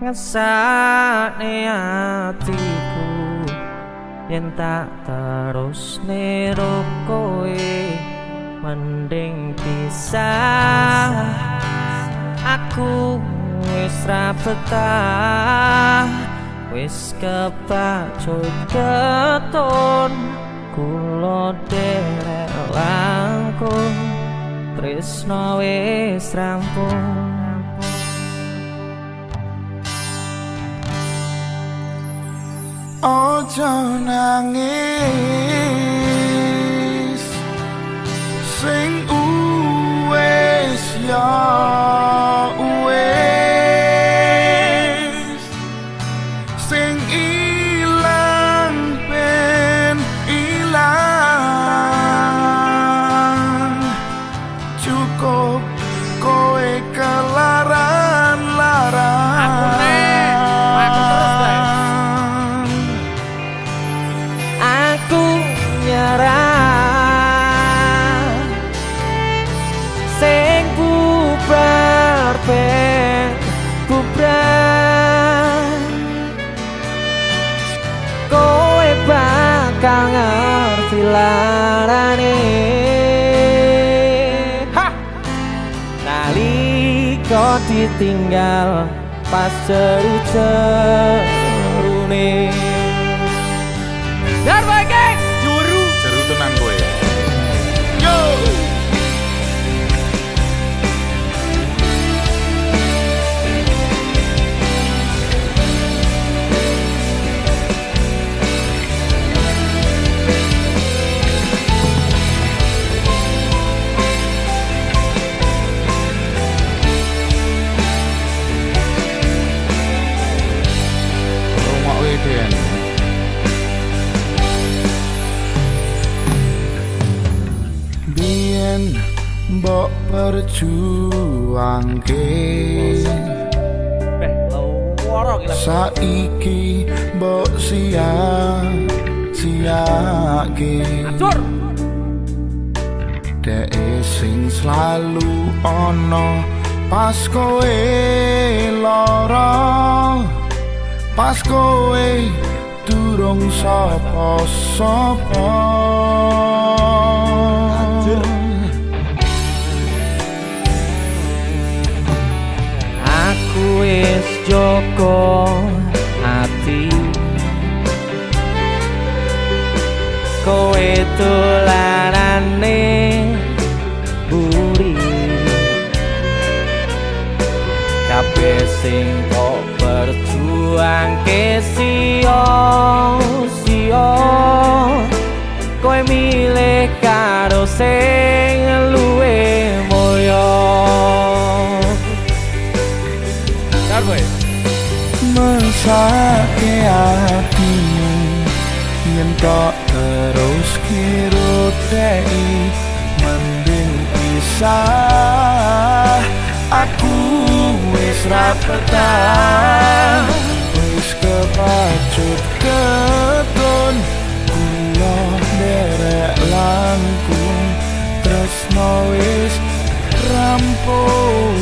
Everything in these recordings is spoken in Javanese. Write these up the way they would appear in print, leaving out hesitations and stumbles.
ngesane atiku yen tak terus nero kowe mending pisah. Aku wis ra betah, wis kepacut keton, kula derek langkung, tresno wis rampung. Ojo nangis sing wis ya wis, sing ilang ben ilang, cukup kowe kelaran-laran. Aku nyerah sing bubar ben bubar, kowe bakal ngerti larane. Nalika ditinggal pas jeru-jerune. Darba geng Jeru tenan kowe. Yo! Rungokke Den. Biyen mbok perjuangke, saiki mbok sia-siake. Dek sing selalu ono pas kowe lara, pas kowe durung sapa-sapa. aku wis joko ati, kowe dolanane buri, kabeh sing kok berjuangke sia-sia, kowe milih karo sing luwe moyo. Mesake atimu yen tok terus kirutei, mending pisah. Aku wis ra betah, wis kepacut keton, kula derek langkung, tresno wis rampung.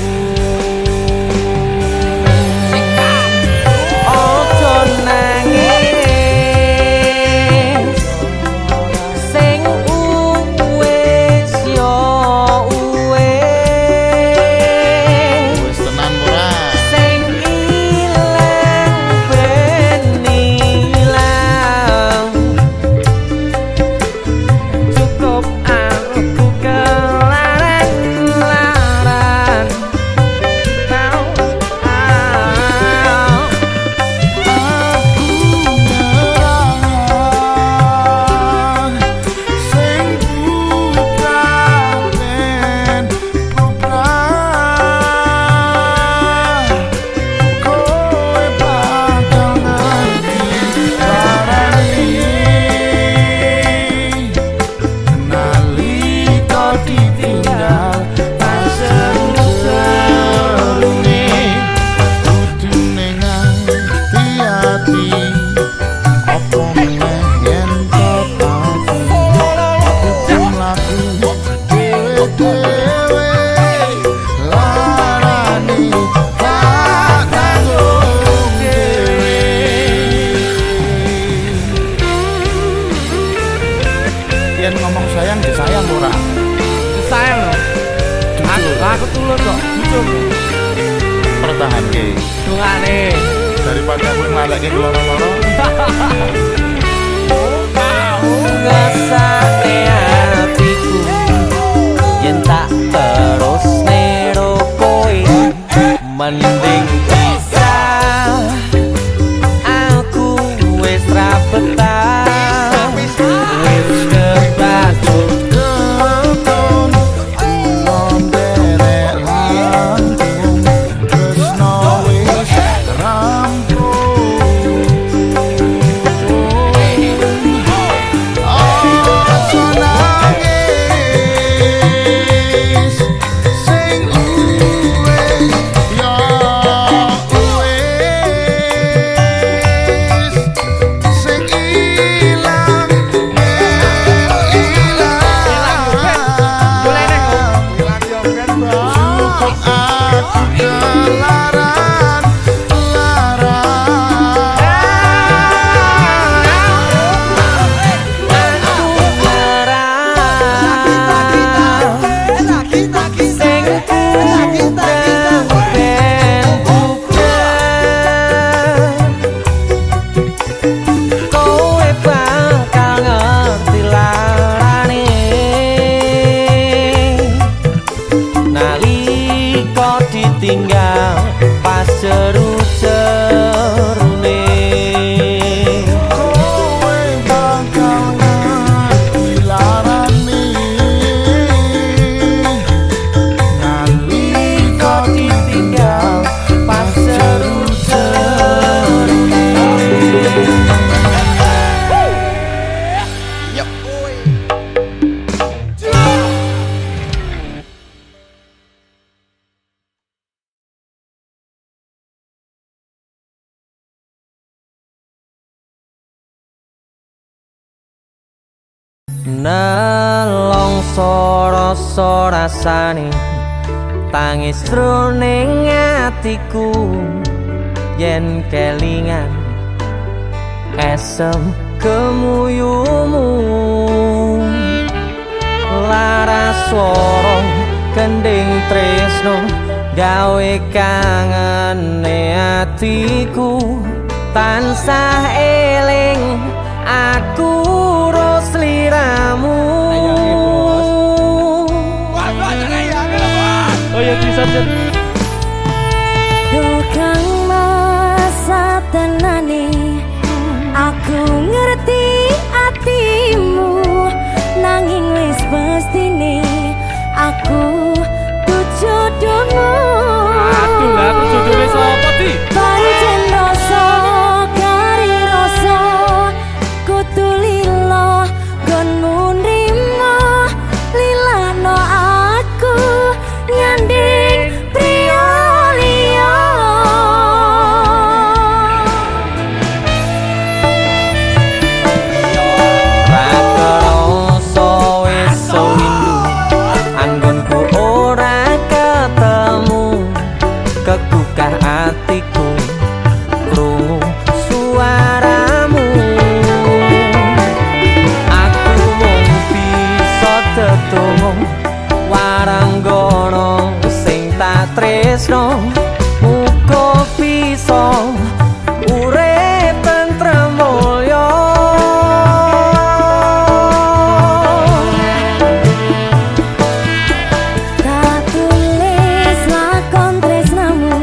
dungane Daripada aku ngelalekke keloro-loro. ngesane atiku yen tak terus nero kowe mending pisah aku wis ra betah wis kebacut Keton kulon derek langkung tresno wis rampung aja nangis sing uwes ya uwes sing ilang cukup aku kelaran tinggal pas seru-serune kowe bakal ngerti larane nalika ditinggal pas seru-serune. Nelongso rasa rasane tangis jroning atiku yen kelingan esem kemuyumu laras swara kending tresno gawe kangene atiku tansah eling aku ros liramu. Oh ya bisa jadi. Dokang masa tenane aku ngerti atimu nanging wis pastine aku tuh jodohmu. Aduh lah aku jodohnya sapa di? Pancen rasa kari rasa kudu lilo gonmu nrimo lilano aku nyanding priya liya. Ra kerasa wis windu anggonku ora ketemu kekukah atiku krungu suaramu aku mung bisa tetunggu waranggono sing tak tresno muga bisa urip tentrem mulya. Tak tulis lakon tresnamu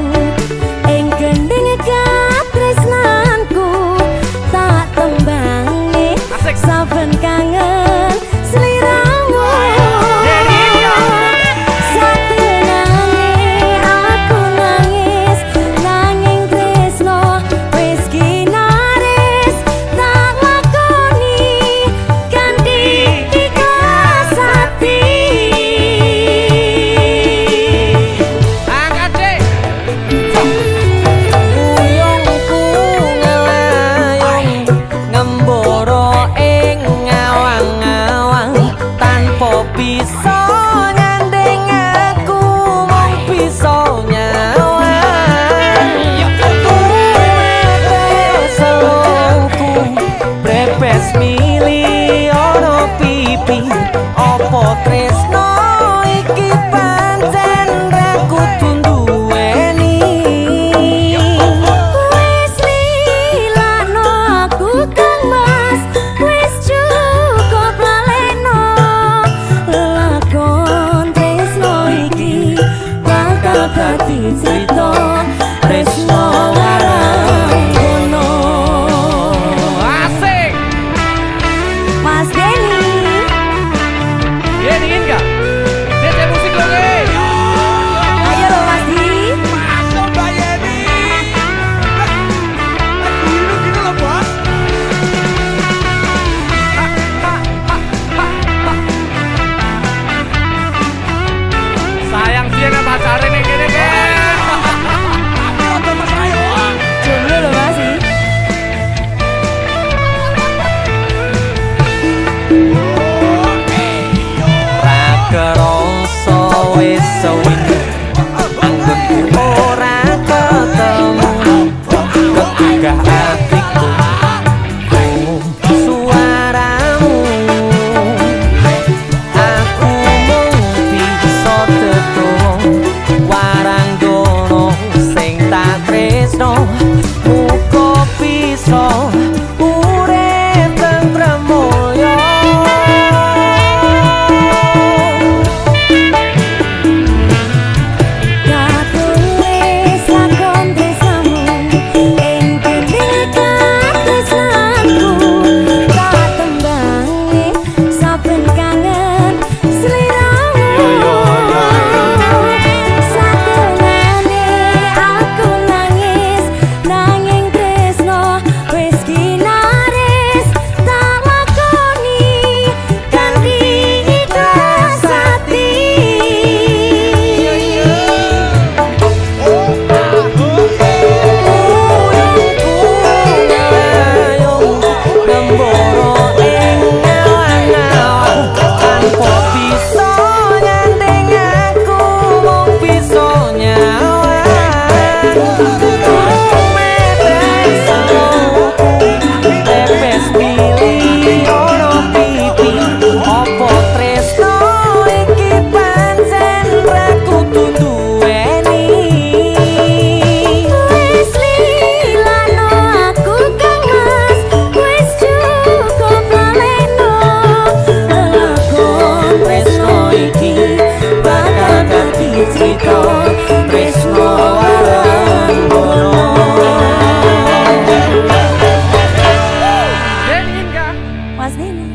ing gending katresnanku tak tembangi saben kangen sliramu. Satenane aku nang dadi cerita tresno larang kono. Asik. Mas Denny, Dia dingin gak? Dia cek musik loh nih. ayo lo Mas Di. Masuk Mbak Yeni. Gini loh bos. Sayang dia nggak pacarin yang gini kan. Jomblo lo Mas Di. Ra kerasa wis sewindu anggonku ora ketemu ketunggah atiku krungu suaramu aku mung bisa tetep warang dono sing tak tresno muga bisa urip tentrem mulya. Katulis lakon tresnamu ing gending katresnanku tak tembangi saben kangen sliramu. Satenane aku nangis nanging tresno wis ginaris tak lakoni kanthi ikhlas ati. Wis lilano aku kang mas, wis cukup laleno. Lakon tresno iki bakal dadi cerita tresno larang kono. Dia dingin gak? Mas Denny.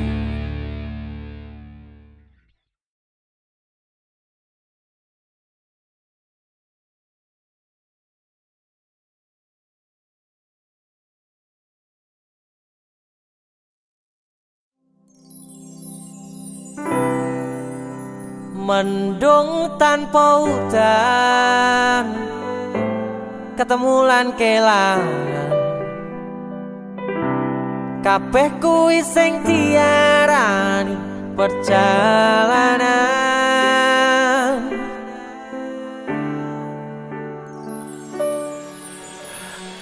Mendung tanpa udan, ketemu lan kelangan. Kabeh kuwi sing diarani perjalanan.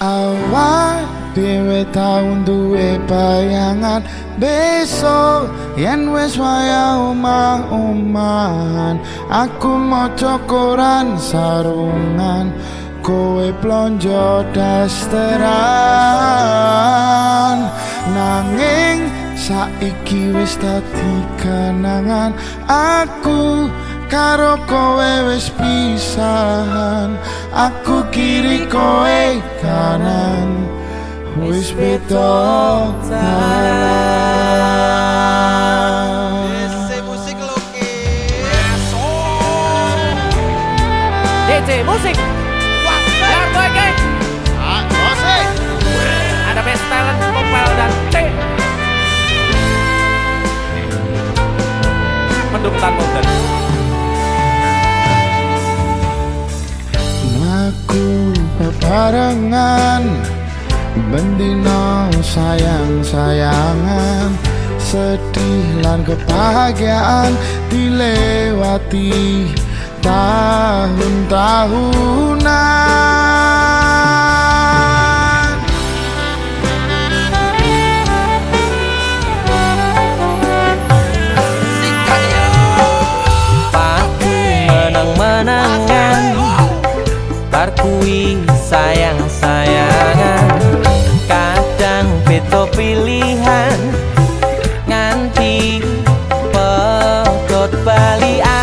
Awak dhewe tau duwe bayangan besok yen wis waya omah-omahan. Aku maca koran sarungan, kowe plonjo dasteran. Nanging saiki wis dadi kenangan, aku karo kowe wis pisahan. Aku kiri kowe kanan, wis beda dalan. DJ musik. Biar gue geng. Ada best talent vokal dan T. Mendung tanpa udan. Aku bebarengan bendino sayang-sayangan, sedih lan kebahagiaan dilewati tahun-tahunan. Paku menang-menangan, parkui sayang-sayangan. Kadang beda pilihan nganti pedot balian.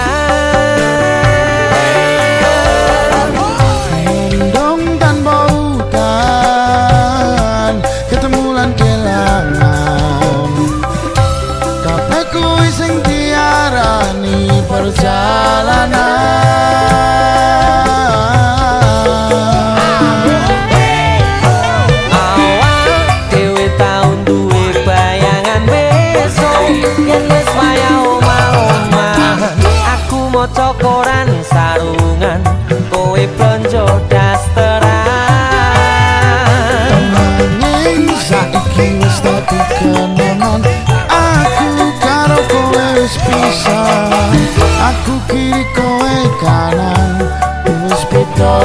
beda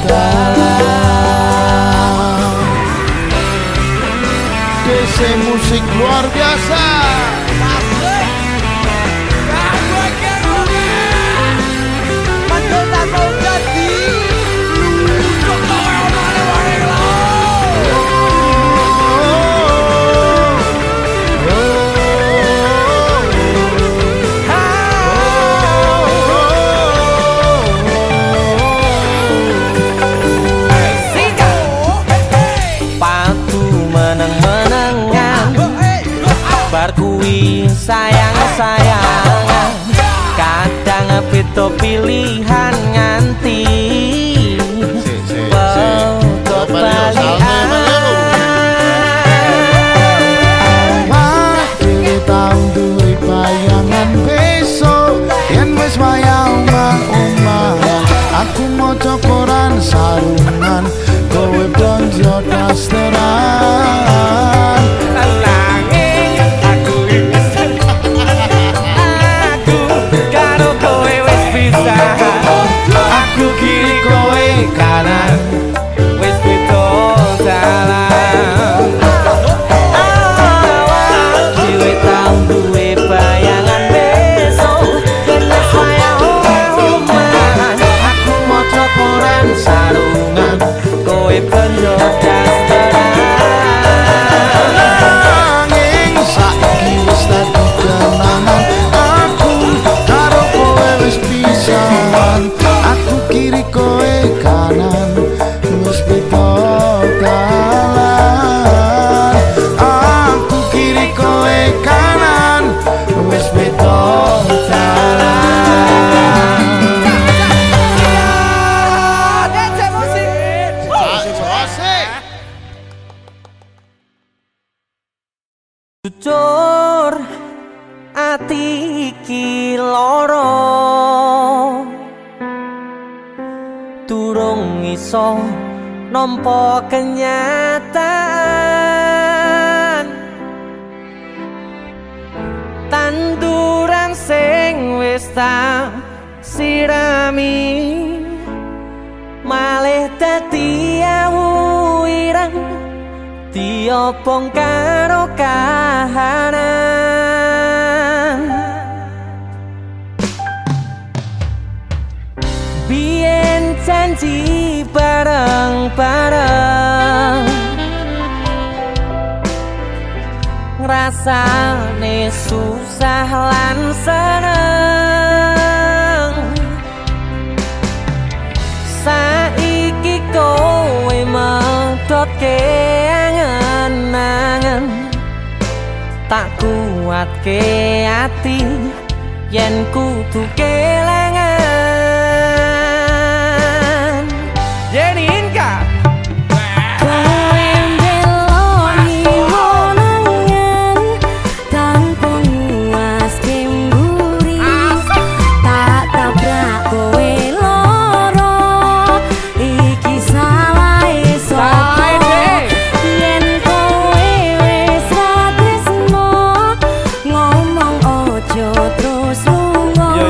dalan. DC musik luar biasa. Sayang-sayangan kadang beda pilihan nganti bautot balikan. Dewe tau duwe bayangan besok yen wis wayah omah-omahan. Aku maca koran sarungan, kowe blonjo dasteran. Aku kiri kowe kanan wis beda dalan. Dewe tau duwe bayangan besok yen wis wayah omah-omahan. Aku maca koran sarungan, kowe blonjo dasteran. Nanging saiki wis dadi kenangan, aku karo kowe wis pisahan. Aku kiri kowe kanan wis beda dalan. Aku kiri kowe kanan wis beda dalan. Jujur ati iki lara, durung iso nampa kenyataan. Tanduran sing wis tak sirami malih dadi awu ireng diobong karo kahanan. Biyen janji bareng-bareng, ngrasane susah lan seneng. Saiki kowe medhotke angen-angen, tak kuatke ati yen kudu kelangan. Jenny Inka. Kowe mbeloni wonangan tanpa nguas kemburi, tak tabrak kowe loro. Iki salahe sapa yen kowe wis ra tresno, ngomong ojo terus lunga.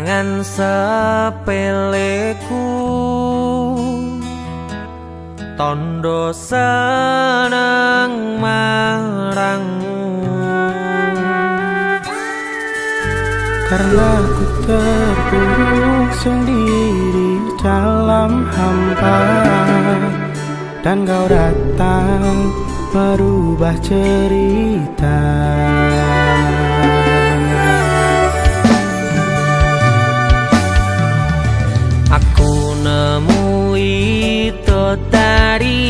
kenangan sepeleku, tondo seneng marangmu. Karena ku terpuruk sendiri dalam hampa, dan kau datang merubah cerita. Aku nemui itu tadi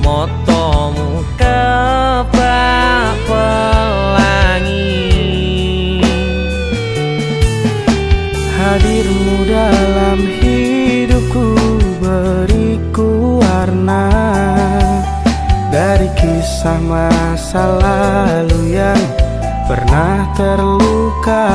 motomu kebak pelangi. Hadirmu dalam hidupku beriku warna dari kisah masa lalu yang pernah terluka.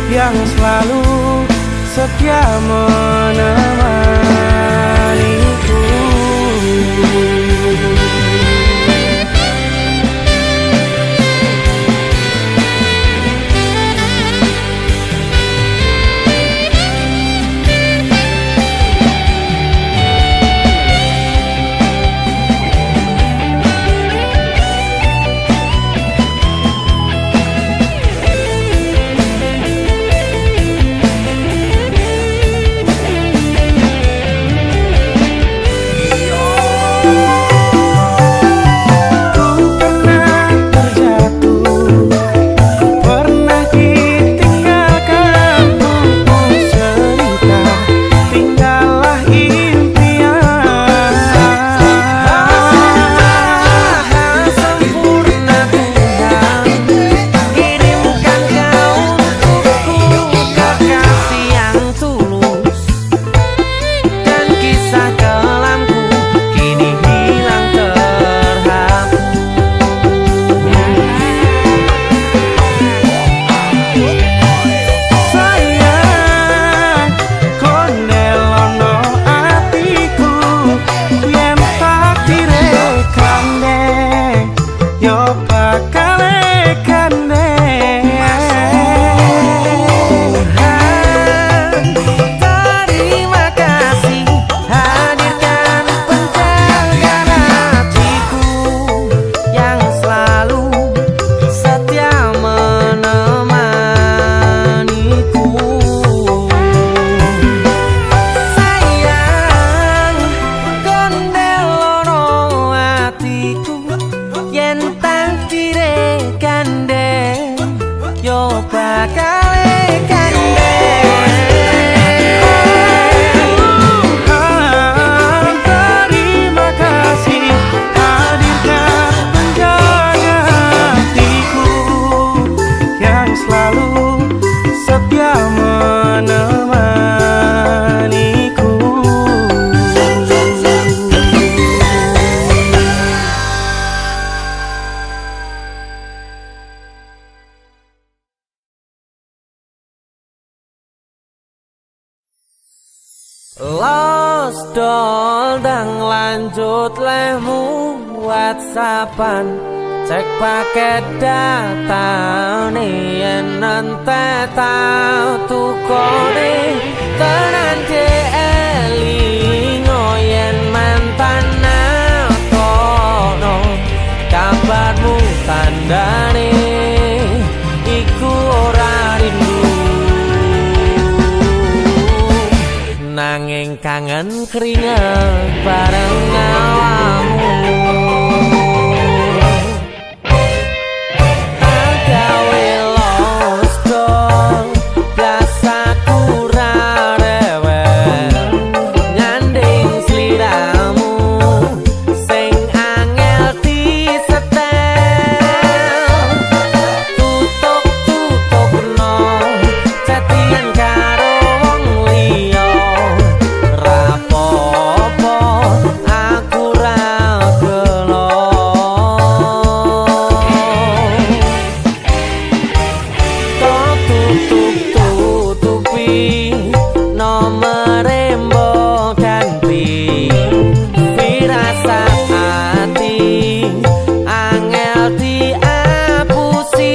Yang selalu setia menemaniku. Los dondang lanjut lemu WhatsAppan, cek paket data nih yen nante tau tukone tenan elingo yen mantan kono nanging kangen keringet bareng awakmu. Agawe los dong biasaku ra rewel nyanding sliramu sing angel disetel tutup-tutupno chattingan karo wong liya rapopo aku ra gelo kok tutup-tutupi nomere mbok ganti firasat ati angel diapusi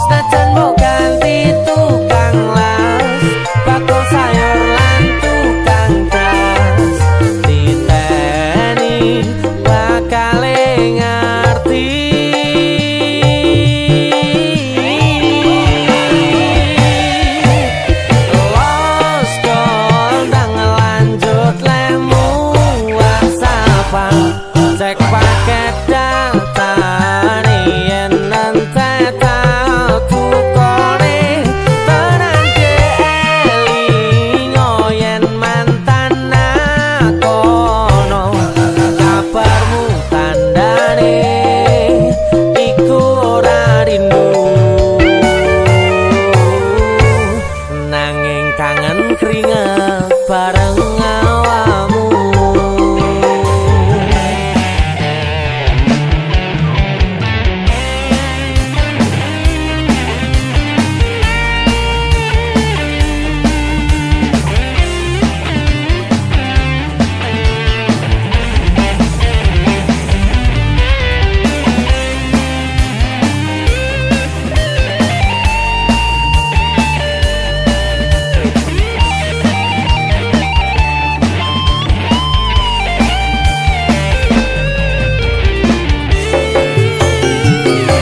senajan mbok ganti tukang las bakul sayur lan tukang gas diteni bakale ngerti. Los kondang lanjut lemu whatsappan cek paket data yen nante tau tukone tenan elingo yen mantan nakono kabarmu tandane iku ora rindu nanging kangen keringet bareng awakmu.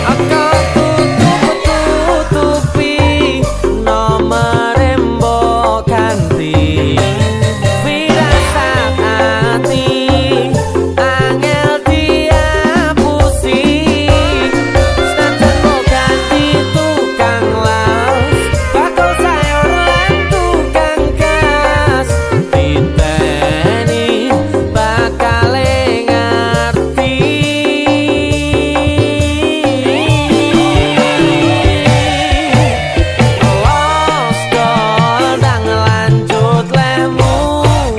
Aku tutup-tutupi nomere mbok ganti firasat ati angel diapusi senajan mbok ganti tukang las bakul sayur lan tukang gas diteni bakale ngerti. Los kondang lanjut lemu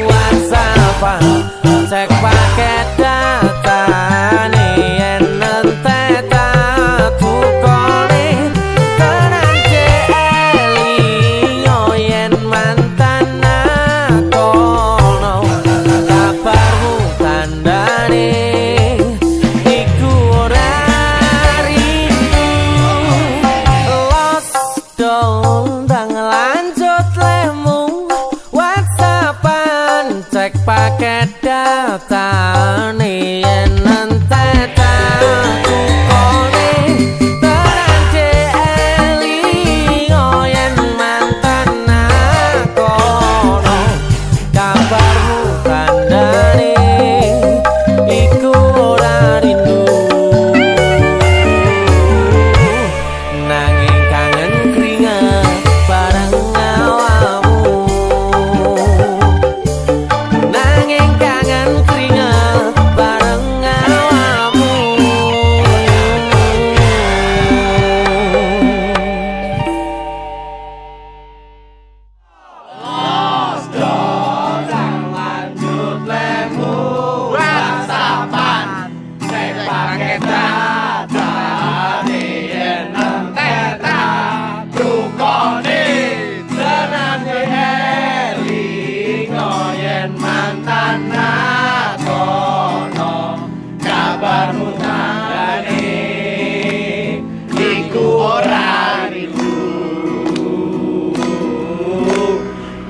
whatsappan cek paket data yen nente tau tukone tenan elingo yen mantan nakono kabarmu tandane iku ora rindu. Los kondang lanjut lemu whatsappan cek paket data yen nente tau tukone tenan elingo yen mantan nakono kabarmu tandane iku ora rindu nanging kangen keringet bareng awakmu. Nanging kangen keringet bareng awakmu.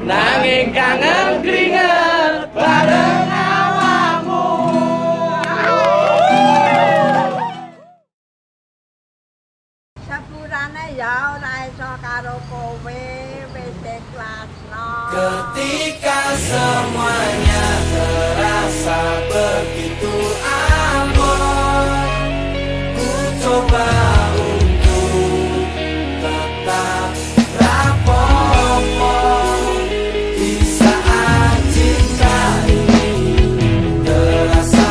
Nanging kangen keringet bareng awakmu. Sepurane ya ora iso karo kowe wis ikhlasno. Ketika ketika semuanya terasa begitu aman, ku coba untuk tetap rapopo di saat cinta ini terasa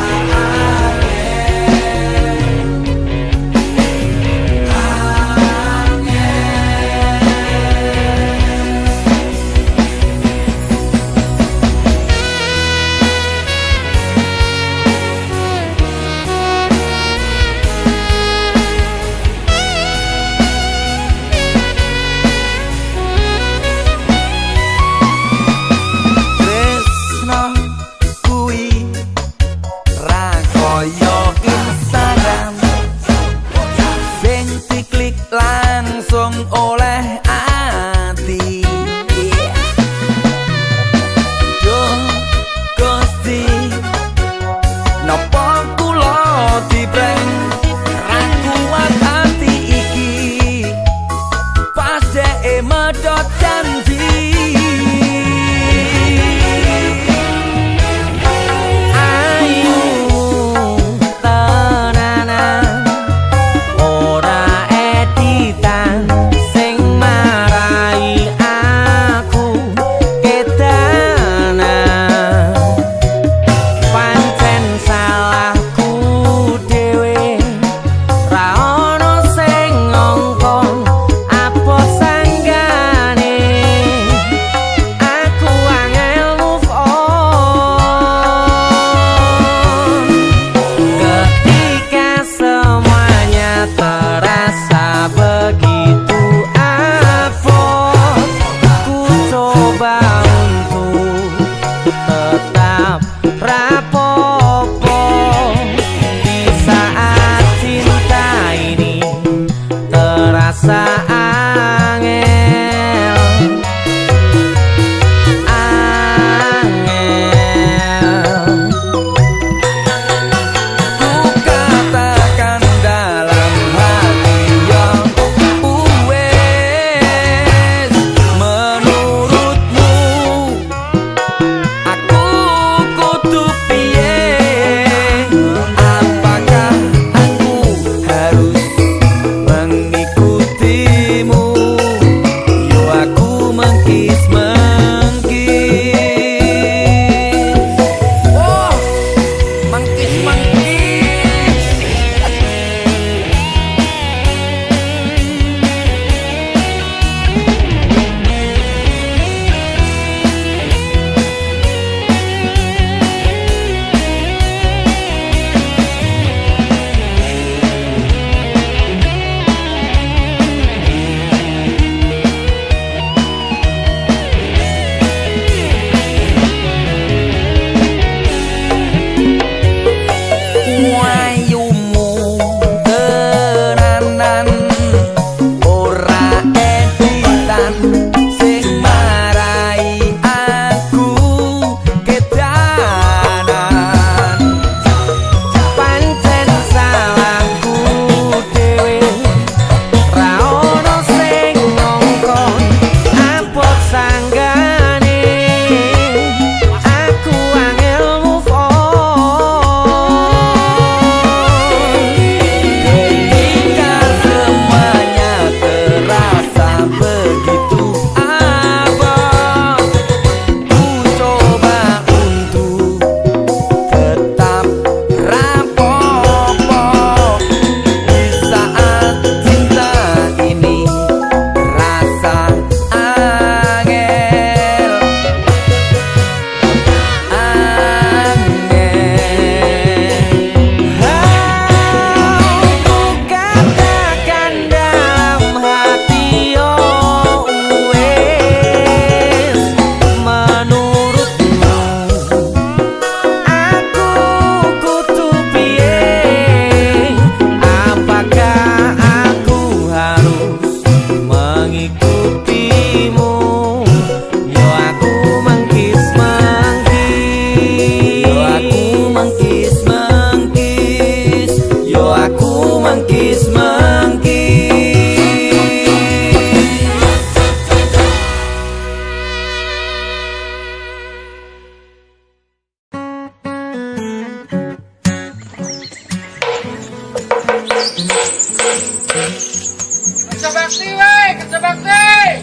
bakti weh, kerja bakti.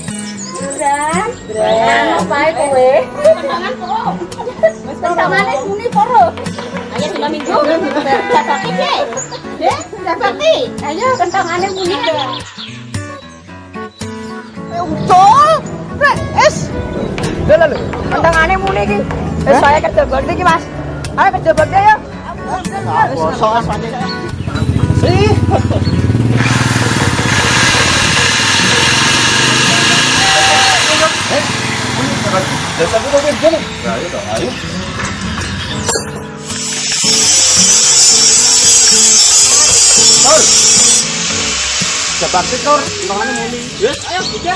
Bran, ngapain kowe? Kentangan kok. Kentangane muni poro. Ayo 2 minggu dapat iki. Dek, dapat iki. Ayo kentangane muni. Ucul, es. Lho, kentangane muni iki. Saya kerja bakti iki, Mas. Ayo kerja bakti ayo. Bosok asane. Ih. Bakti Tur, tangannya muni. Yes, ayo kejar.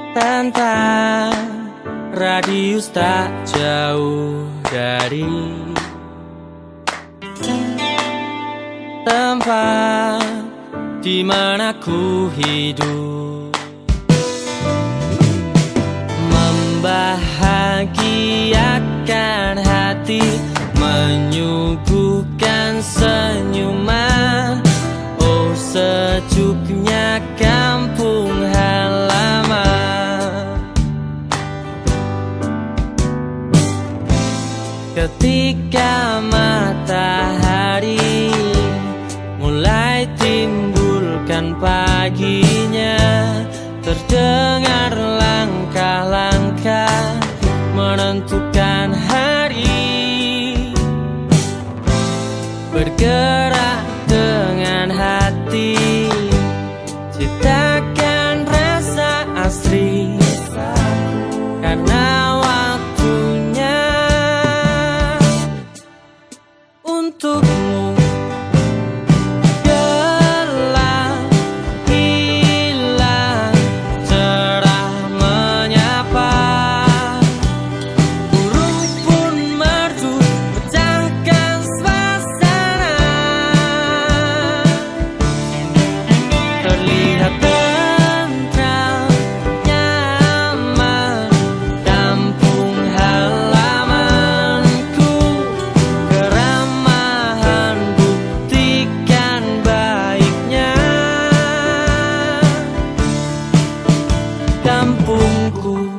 Tanpa radius tak jauh dari tempat di mana ku hidup, membahagiakan hati, menyuguhkan senyuman. Oh sejuknya kampung halaman, ketika matahari mulai timbulkan paginya, terdengar langkah-langkah menentukan hari, bergerak dengan hati, ciptakan rasa asri, karena waktunya untukmu. Gelap hilang, cerah menyapa, burung pun merdu pecahkan suasana, terlihat tentram nyaman kampung halamanku, keramahan buktikan baiknya kampungku.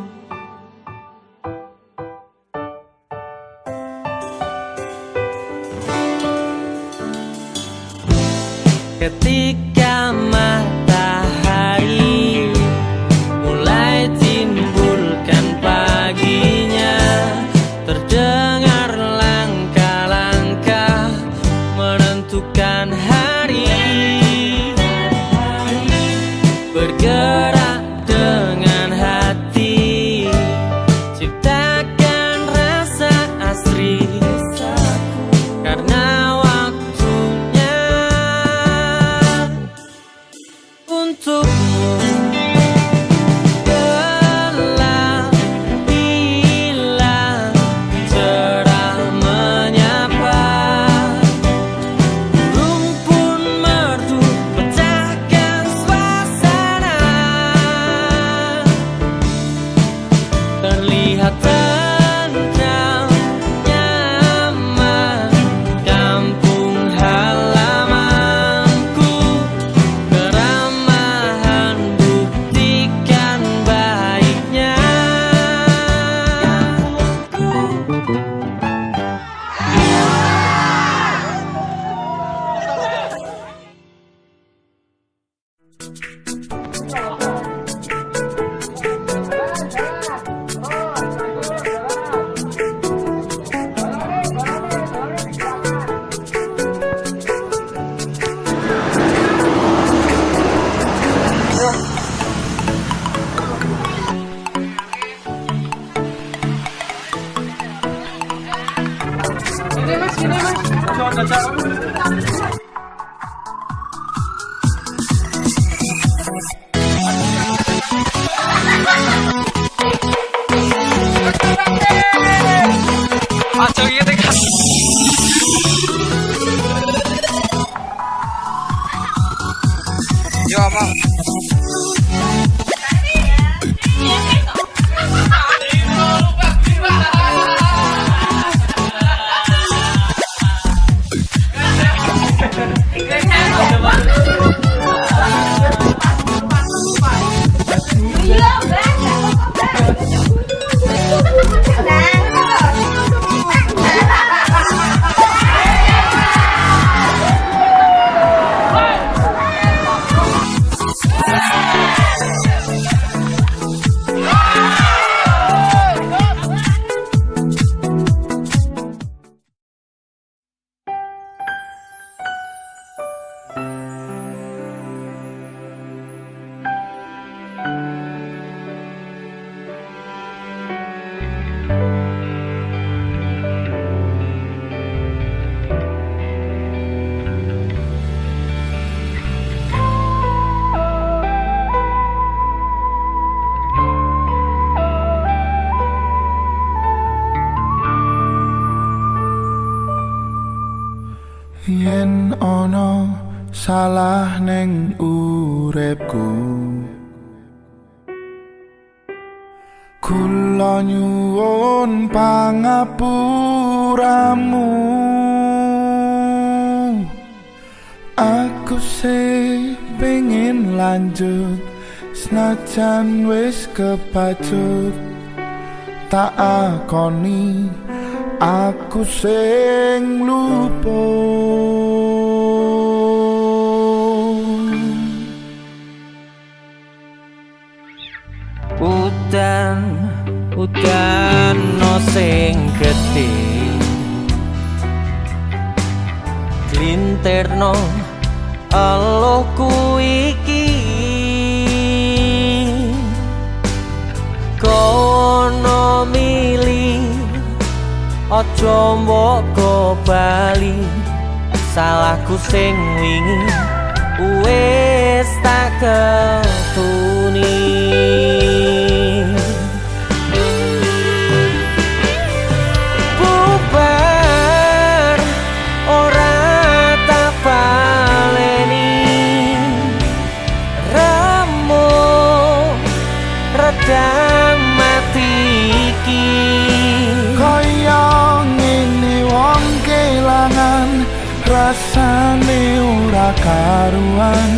Ketika matahari mulai timbulkan paginya, terdengar langkah-langkah menentukan hari, bergerak dengan hati, ciptakan rasa asri, karena waktunya untukmu. Gelap hilang, cerah menyapa, burung pun merdu pecahkan suasana, terlihat tentram nyaman kampung halamanku, keramahan salah neng uripku. Kula nyuwun pangapuramu. Aku sih pengen lanjut senajan wis kepacut. Tak akoni aku sing lupa. Udan no sing gedhe glinterno eluhku iki kono mili aja mbok bali salahku sing wingi wis tak ketuni. Bubar ora tak baleni remo redam mati iki Kaya ngene wong kelangan rasane ora karuan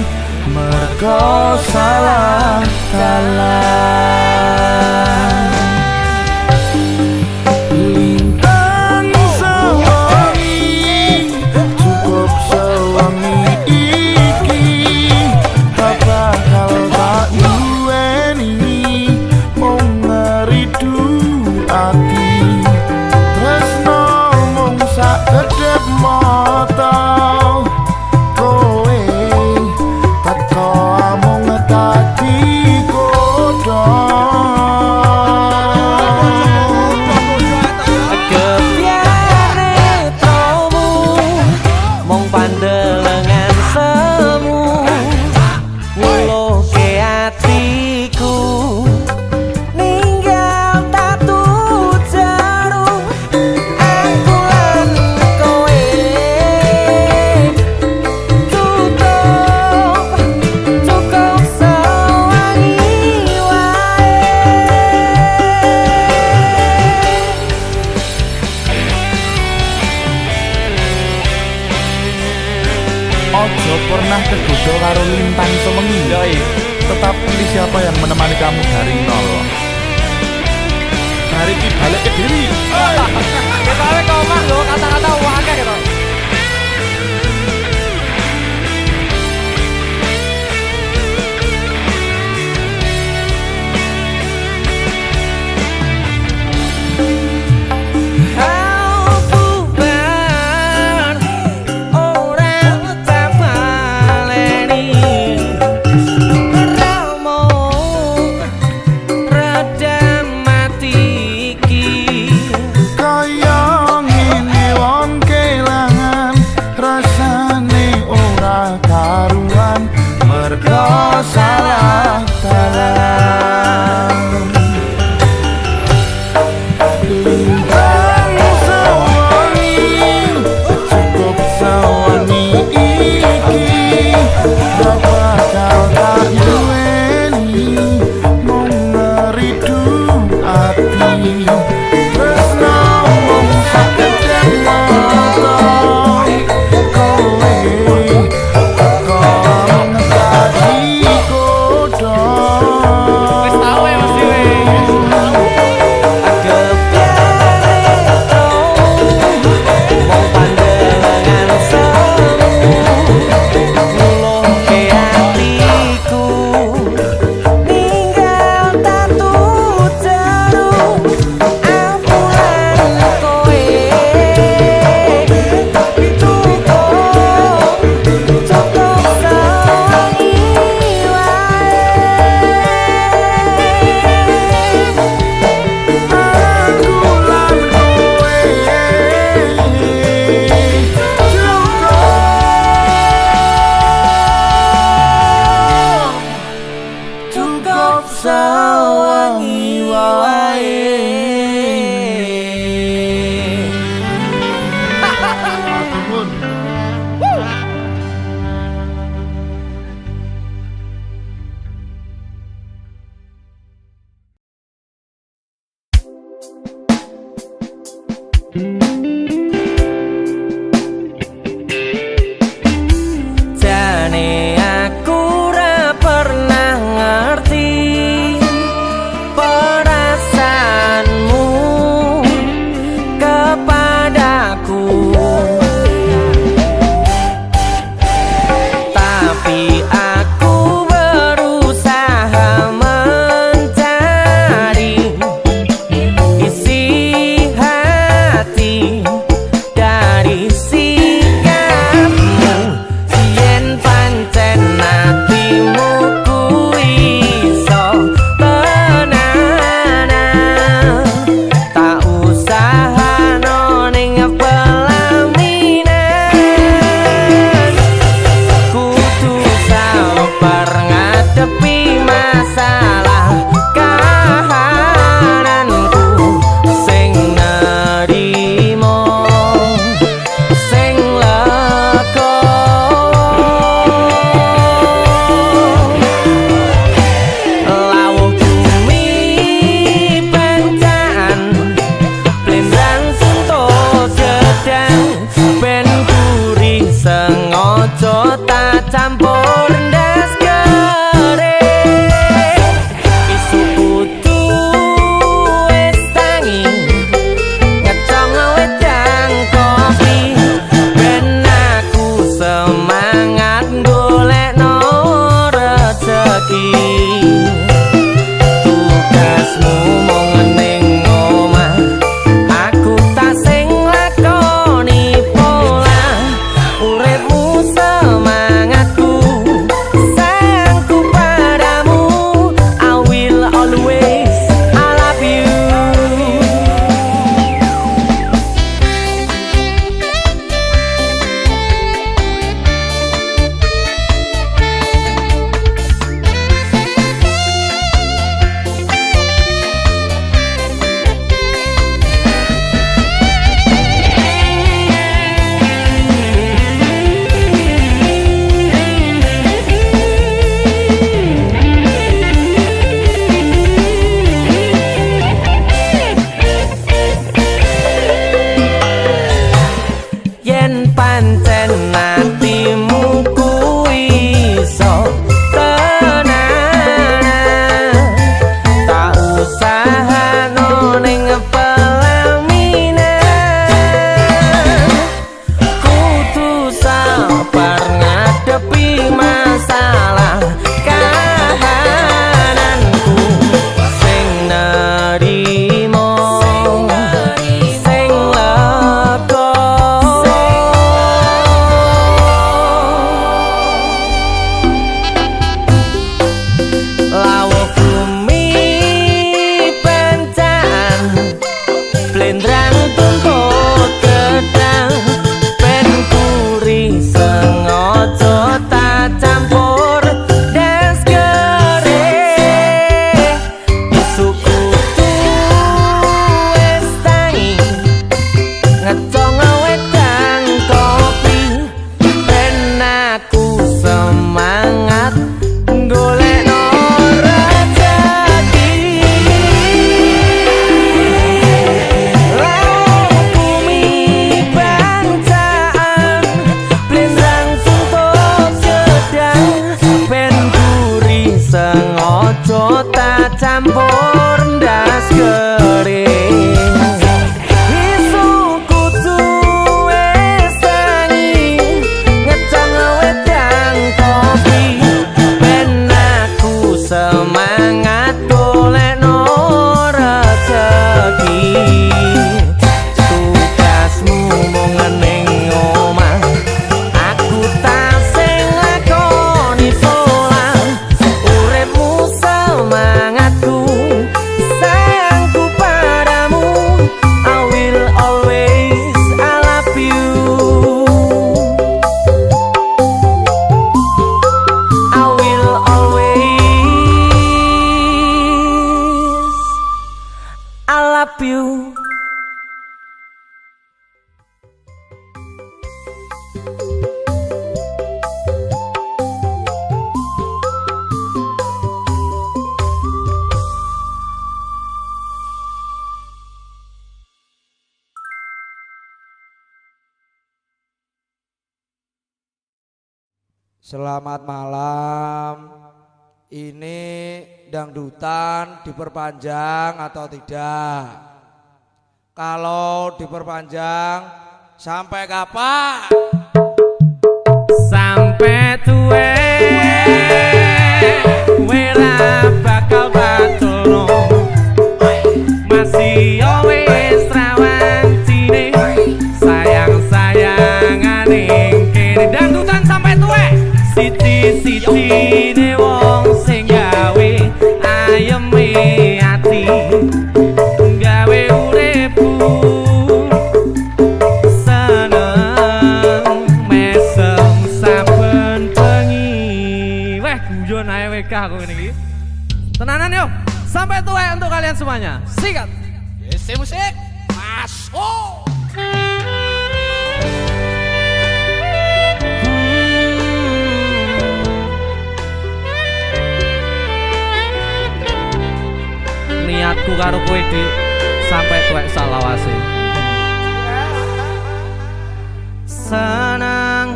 mergo salah dalan. Lintang sewangi cukup sewangi iki tak bakal tak duweni mung ngeridu ati tresno mung sak kedhep mata kowe teko amung tadi kebiare tromu mong pandelengan semu nguluke atiku ninggal tatu jarum aku lan kowe cukup sewangi wae. Ojo pernah tergoda karo lintang sewengi. Tetap pilih siapa yang menemani kamu dari nol. Hari ini balik ke diri. Kita balik ke omah lho, kata-kata wakil gitu. Bubar orang tak baleni ramo redam mati iki Kaya ngene wong kelangan rasane ora karuan mergo salah dalan. Lintang sewangi cukup sewangi iki tak bakal tak duweni mung ngeridu ati tresno mung sak kedhep mata kowe teko amung tadi kodho. Wis tau ya Mas Dewi. kebiare tromu mong pandelengan semu nguluke atiku ninggal tatu jarum aku lan kowe cukup sewangi wae. Aku lan kowe cukup sewangi wae. campur ndas kering isu kudu wis tangi ngecang wedang kopi ben aku semangat golekno rezeki tugasmu mung ning omah aku tak sing lakoni pola uripmu semangatku sayangku padamu I will always I love you I will always I love you. Selamat malam. Ini dangdutan diperpanjang atau tidak? Kalau diperpanjang sampai kapan? Sampai tuwe wera bakal batulno masih wis rawancine sayang-sayangane kene dangdutan sampai tuwe siji-sijine wong sing gawe ayeme ati gawe uripku seneng mesem saben bengi weh guyon ae WK aku ngene iki tenanan yo sampai tuwe untuk kalian semuanya sikat Isi musik masuk. niatku karo kowe Dik sampai tuwek salawase senang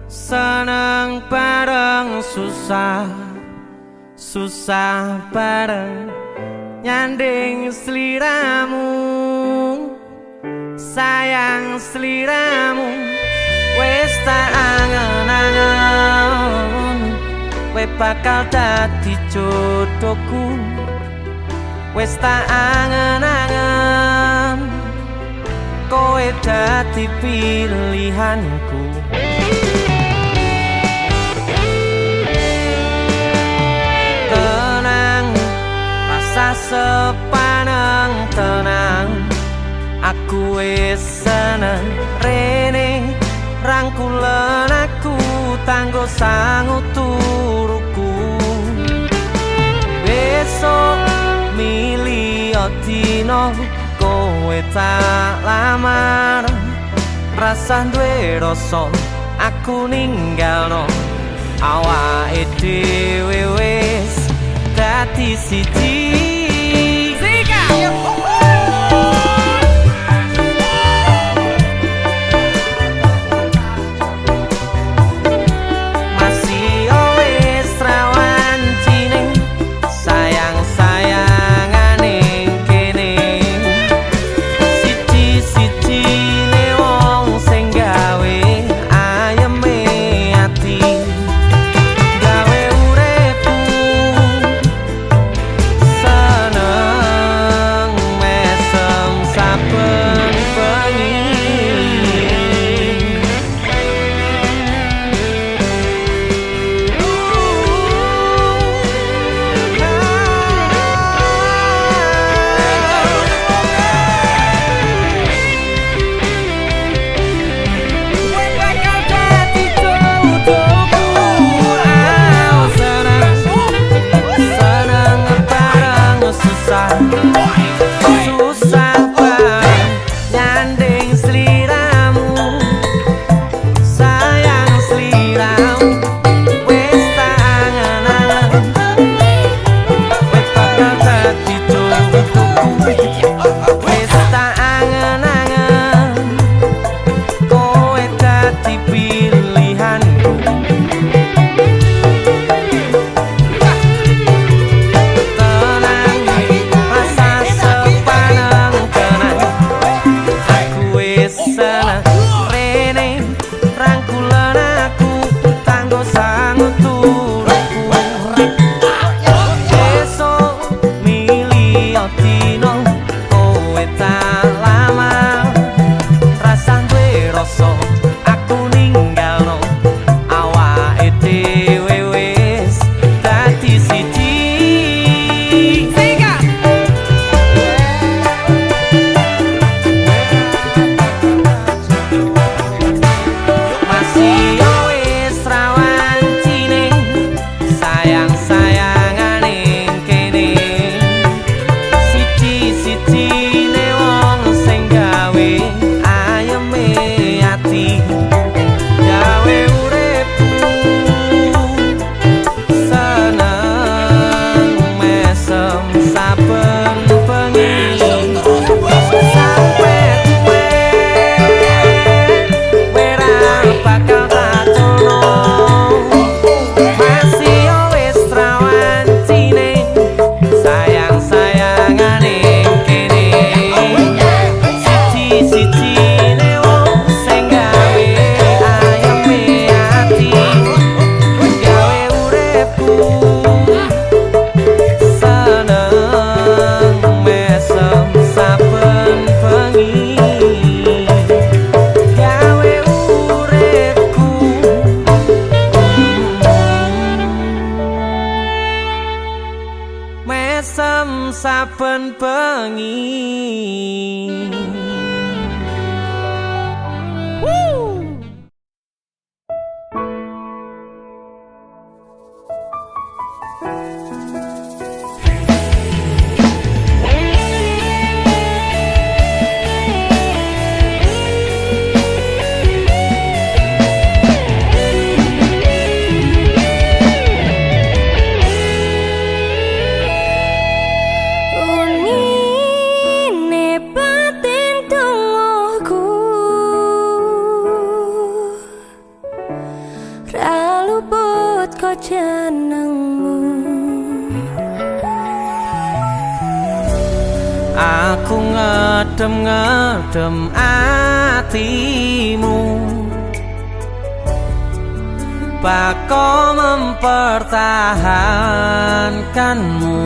senang bareng susah susah bareng nyanding sliramu sayang sliramu wis tak angen-angen kowe bakal dadi jodohku wis tak angen-angen kowe dadi pilihanku tenang rasa sepaneng tenang aku wis seneng rene rangkulen aku tanggo sangu turuku besok milio dino kowe tak lamar rasa duwe rasa aku ninggalno awake dhewe wis dadi siji mesem saben bengi. Jenengmu aku ngedem-ngedem atimu, bako mempertahankanmu.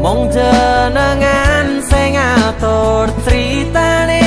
Mong jenengan sing ngatur critane,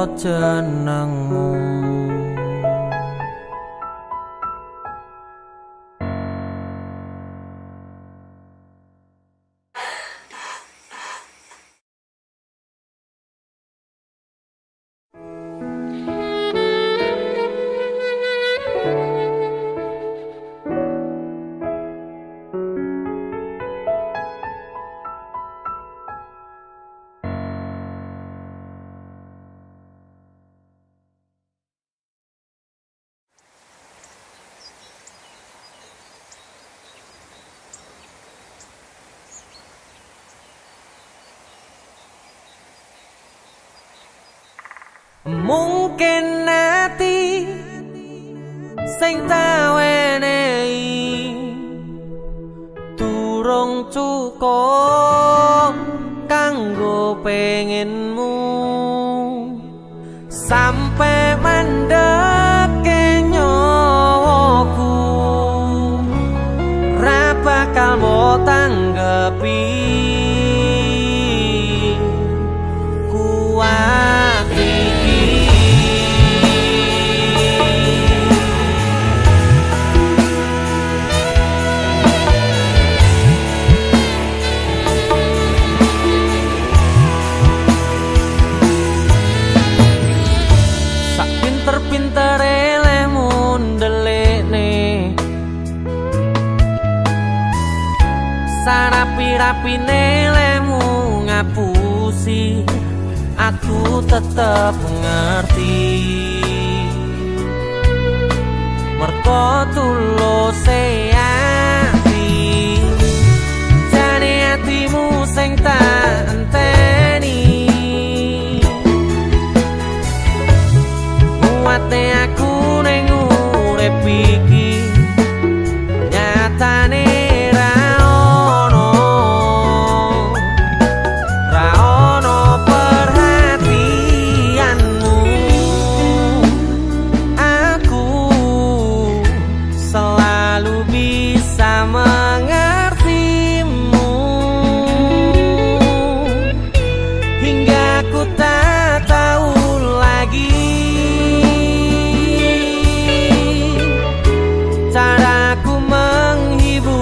karo jenengmu. Mungkin nanti sing tawenehi durung cukup kanggo pengenmu sampai mandeke nyawaku ra bakal mbok tanggepi kuat iki. Sak pinter-pintere lemu ndelikne sarapi-rapine lemu ngapusi aku tetep ngerti merko tuluse ati jane atimu sing tak enteni muate aku ning urip iki nyatane ra ono perhatianmu. Aku selalu bisa mengertimu hingga ku tak tahu lagi caraku menghibur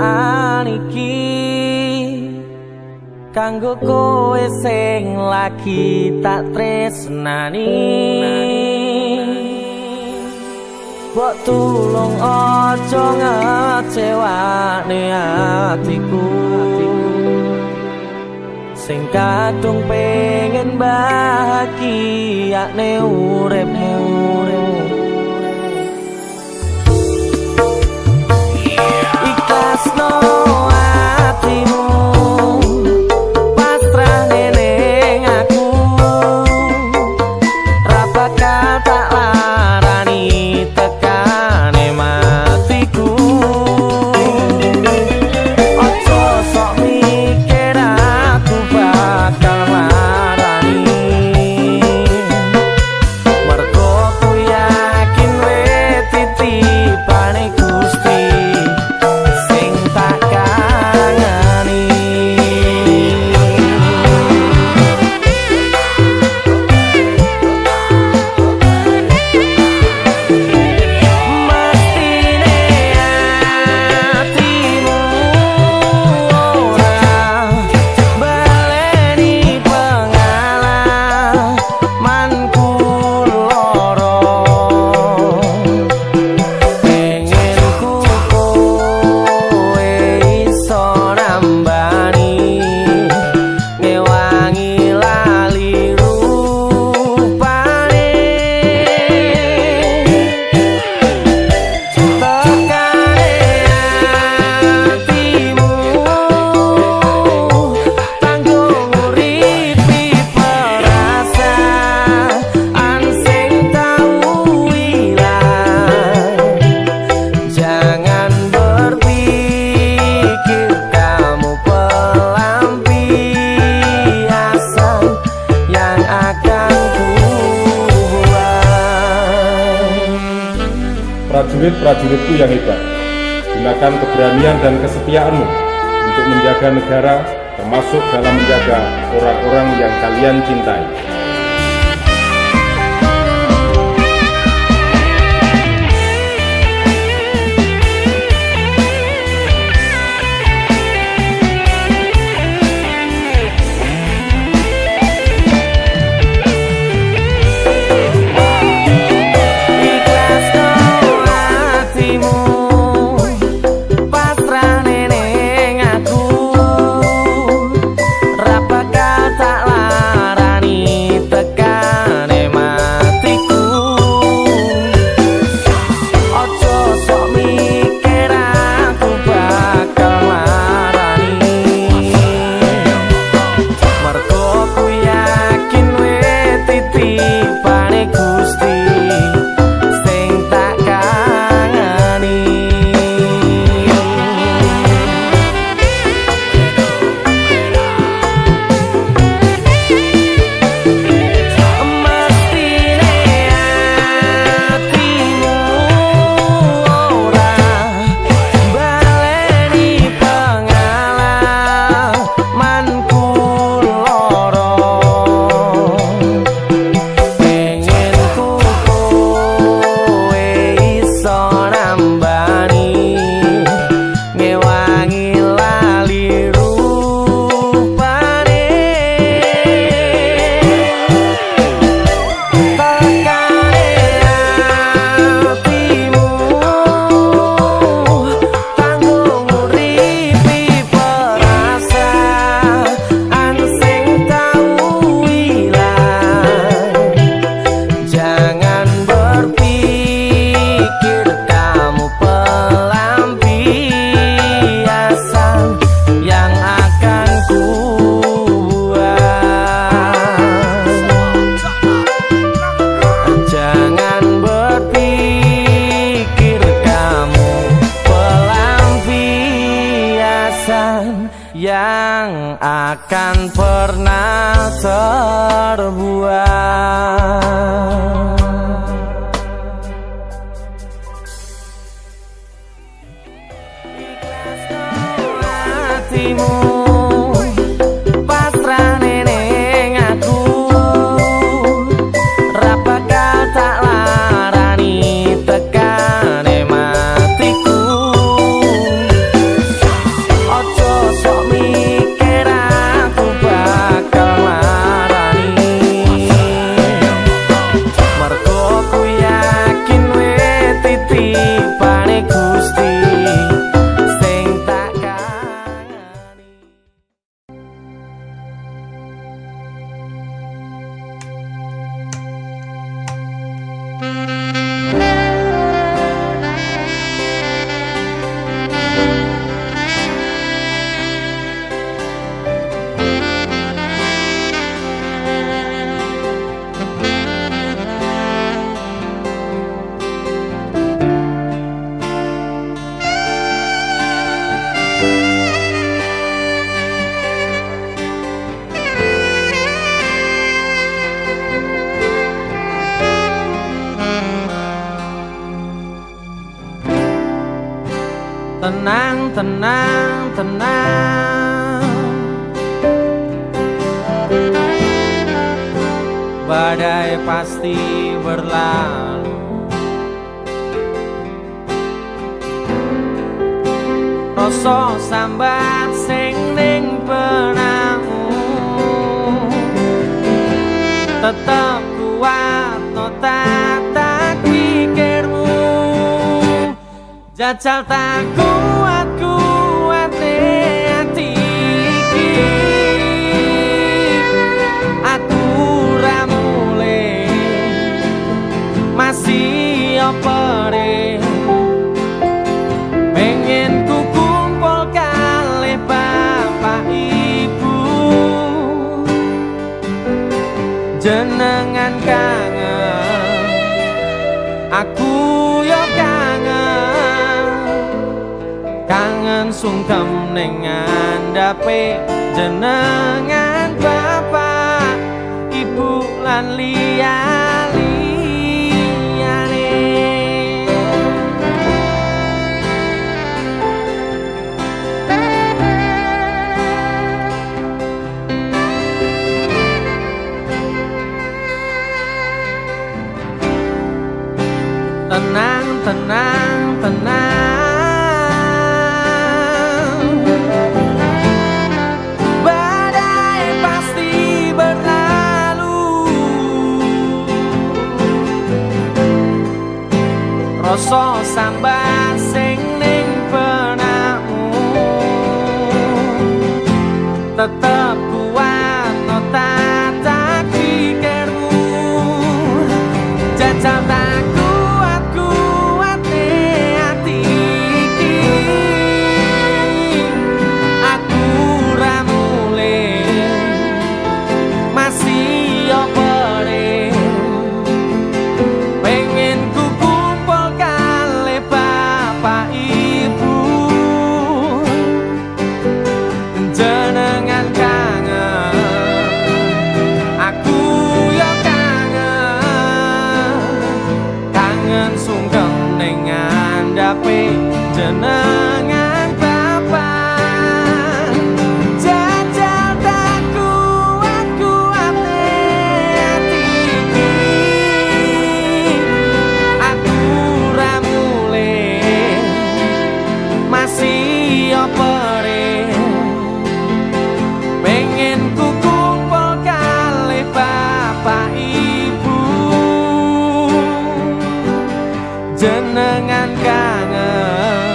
perasaan iki kanggo kowe sing lagi tak tresnani. Mbok tulung aja ngecewani hatiku sing kadung pengen bahagia ne uripmu. Ikhlasno hatimu pasrah ning aku, ra bakal tak larani tekane matiku. Ojo sok mikir aku bakal larani, mergo ku yakin wis titipane Gusti sing tak kangeni. Mestine hatimu ora baleni pengalamanku loro, pengen ku kowe iso nambani ngewangi lali rupane. Tekane hatimu tanggung uripi perasaan sing tau ilang. Jangan berpikir kamu pelampiasan yang akan kubuat. Prajurit-prajuritku yang hebat, gunakan keberanian dan kesetiaanmu untuk menjaga negara, termasuk dalam menjaga orang-orang yang kalian cintai. Ikhlasno hatimu pasrah ning aku, ra bakal tak larani tekane matiku. Ojo sok mikir aku bakal larani, mergo ku yakin wis titipane Gusti sing tak kangeni. Mestine hatimu ora baleni pengalamanku loro, pengen ku kowe iso nambani ngewangi lali rupane. Tekane hatimu tanggung uripi perasaan sing tau ilang. Jangan berpikir kamu pelampiasan yang akan kubuat. Jangan berpikir kamu pelampiasan yang akan pernah terbuat. Ikhlasno hatimu pasrah ning aku, ra bakal tak larani tekane matiku. tenang, tenang. Badai pasti berlalu. Rasa sambat sing ning benakmu tetep kuat no tak pikirmu. Jajal tak kuat hati iki. Aku ra mulih masih opere. Pengen ku kumpul kalih bapak ibu. Jenengan kangen, aku yo kangen. Kangen sungkem ning ngandhape jenengan bapak ibu lan liyane. Tenang, tenang, tenang. Badai pasti berlalu. Rasa sambat sing ning benakmu tetep kuat no tak pikirmu. Jajal tak jenengan bapak. Jajal tak kuat hati iki. Aku ra mulih masih opere. Pengen ku kumpul kalih bapak ibu. Jenengan kangen,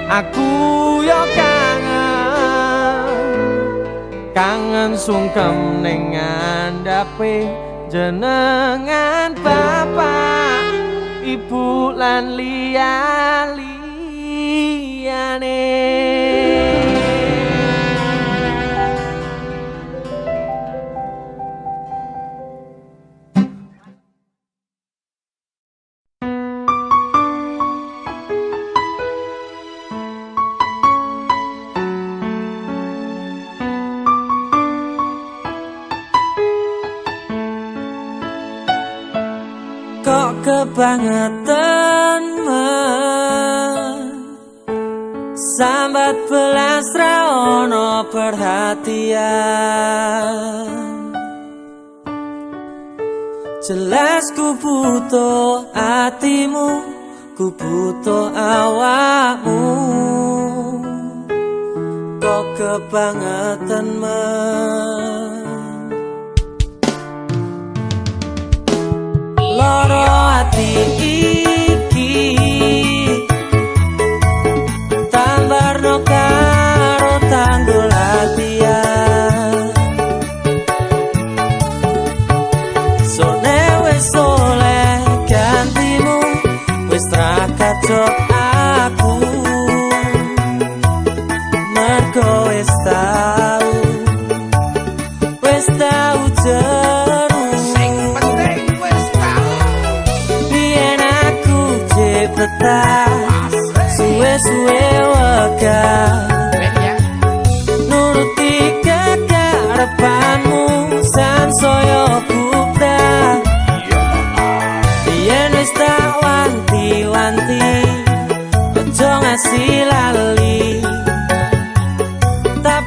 aku yo kangen. Kangen sungkem ning ngandhape jenengan bapak ibu lan liyane. Kok kebangetan sambat belas ra ono perhatian. Jelas ku butuh hatimu, ku butuh awakmu. Kok kebangetan loro ati iki tambarno karo tanggul latihan. Sone wis oleh gantimu, wis ra kacok aku. Mergo wis tau jeru. Biyen aku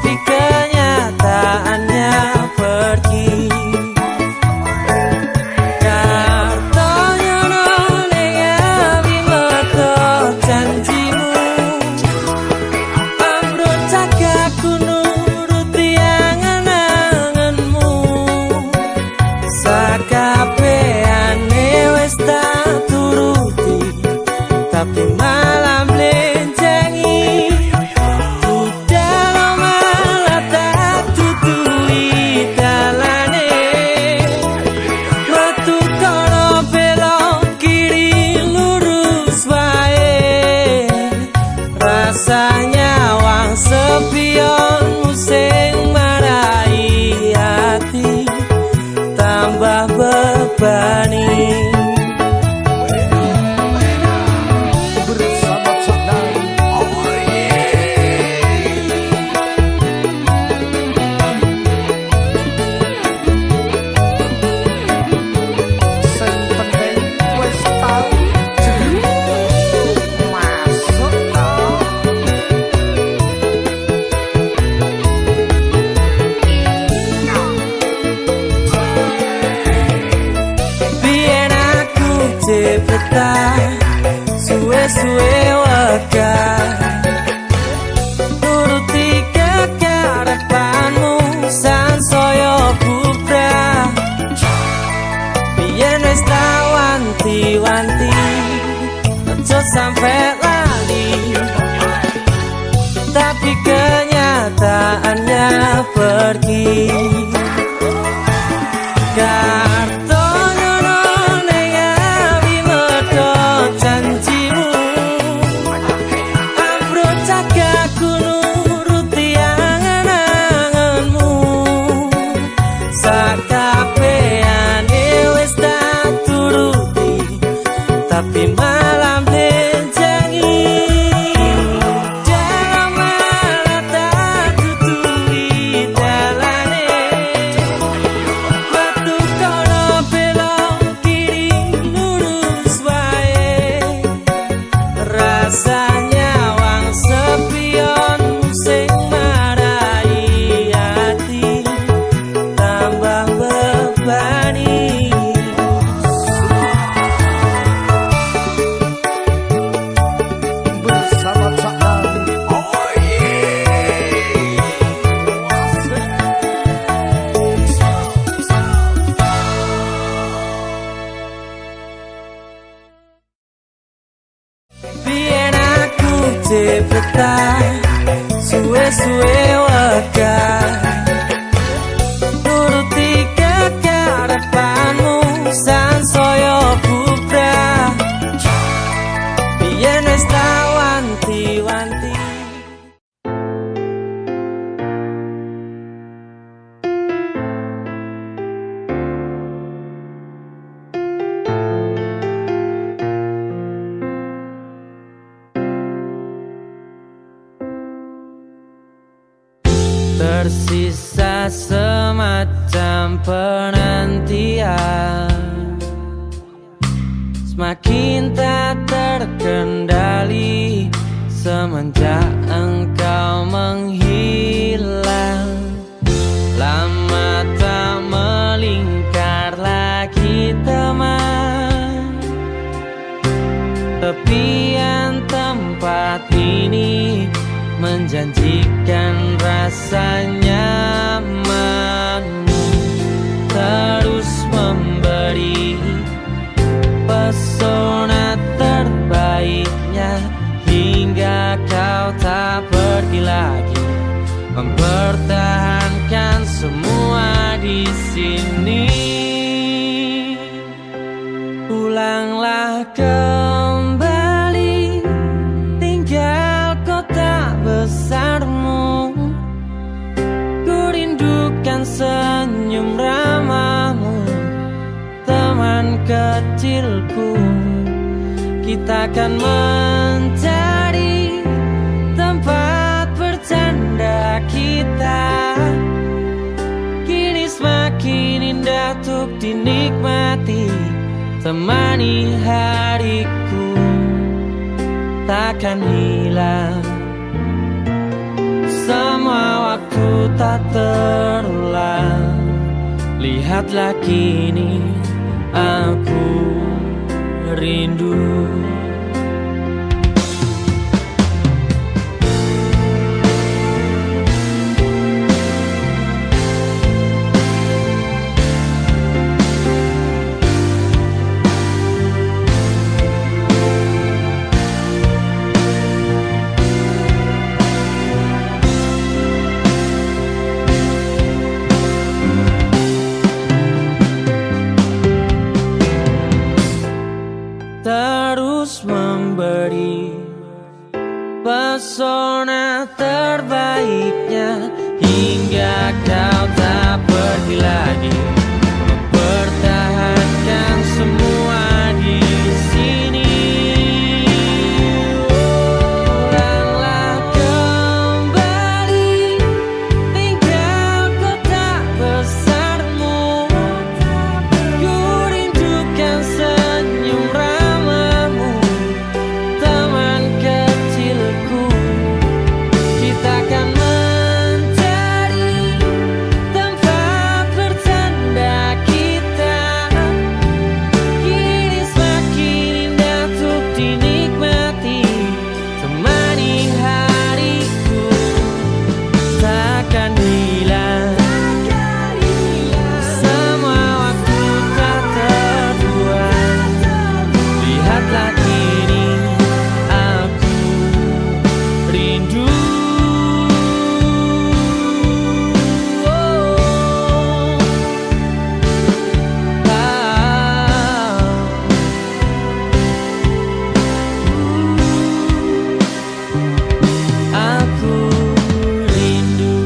tapi kenyataannya pergi. Kartonya nolenya bimeto janjimu, ambrut cagaku nuruti angen-angenmu. Sakabehane wis tak turuti, tapi malam blenjengi. Budal malah tak tutui dalane, metu kono belok kiri lurus wae. Rasanya wang sepionmu sing marai hati, tambah bebani. Biyen aku cepetan suwe-suwe wegah, nuruti kekarepanmu sansaya bubrah. Biyen wis tak wanti-wanti aja sampe lali, tapi kenyataannya pergi. Kartonya nolenya bimeto janjimu, ambrut cagaku nuruti angen-angenmu. Sakabehane wis tak turuti, tapi malam blenjengi. Dalam malah tak tutui dalane, metu kono belok kiri lurus wae. Rasanya wang sepionmu sing marai hati, tambah bebani. Biyen aku cepetan suwe-suwe wegah, nuruti kekarepanmu sansaya bubrah. Biyen wis tak wanti-wanti. Tersisa semacam penantian, semakin tak terkendali semenjak engkau menghilang. Lama tak melingkar lagi teman, tepian tempat ini menjanjikan rasa nyamanmu, terus memberi pesona terbaiknya hingga kau tak pergi lagi, mempertahankan semua di sini. Pulanglah kembali, tinggal kota besarmu. Ku rindukan senyum ramahmu, teman kecilku. Kita akan mencari tempat bercanda kita, kini semakin indah untuk dinikmati. Temani hariku, takkan hilang semua waktu tak terulang. Lihatlah kini aku rindu. Terus memberi pesona terbaiknya hingga kau tak pergi lagi, mempertahankan semua di sini. Ulanglah kembali, tinggal kota besarmu. Ku rindukan senyum ramahmu, teman kecilku. Kita akan mencari tempat bertanda kita. Kini semakin indah untuk dinikmati, temani hariku takkan hilang. Semua waktu tak terbuang. Lihatlah kini aku rindu. Aku rindu.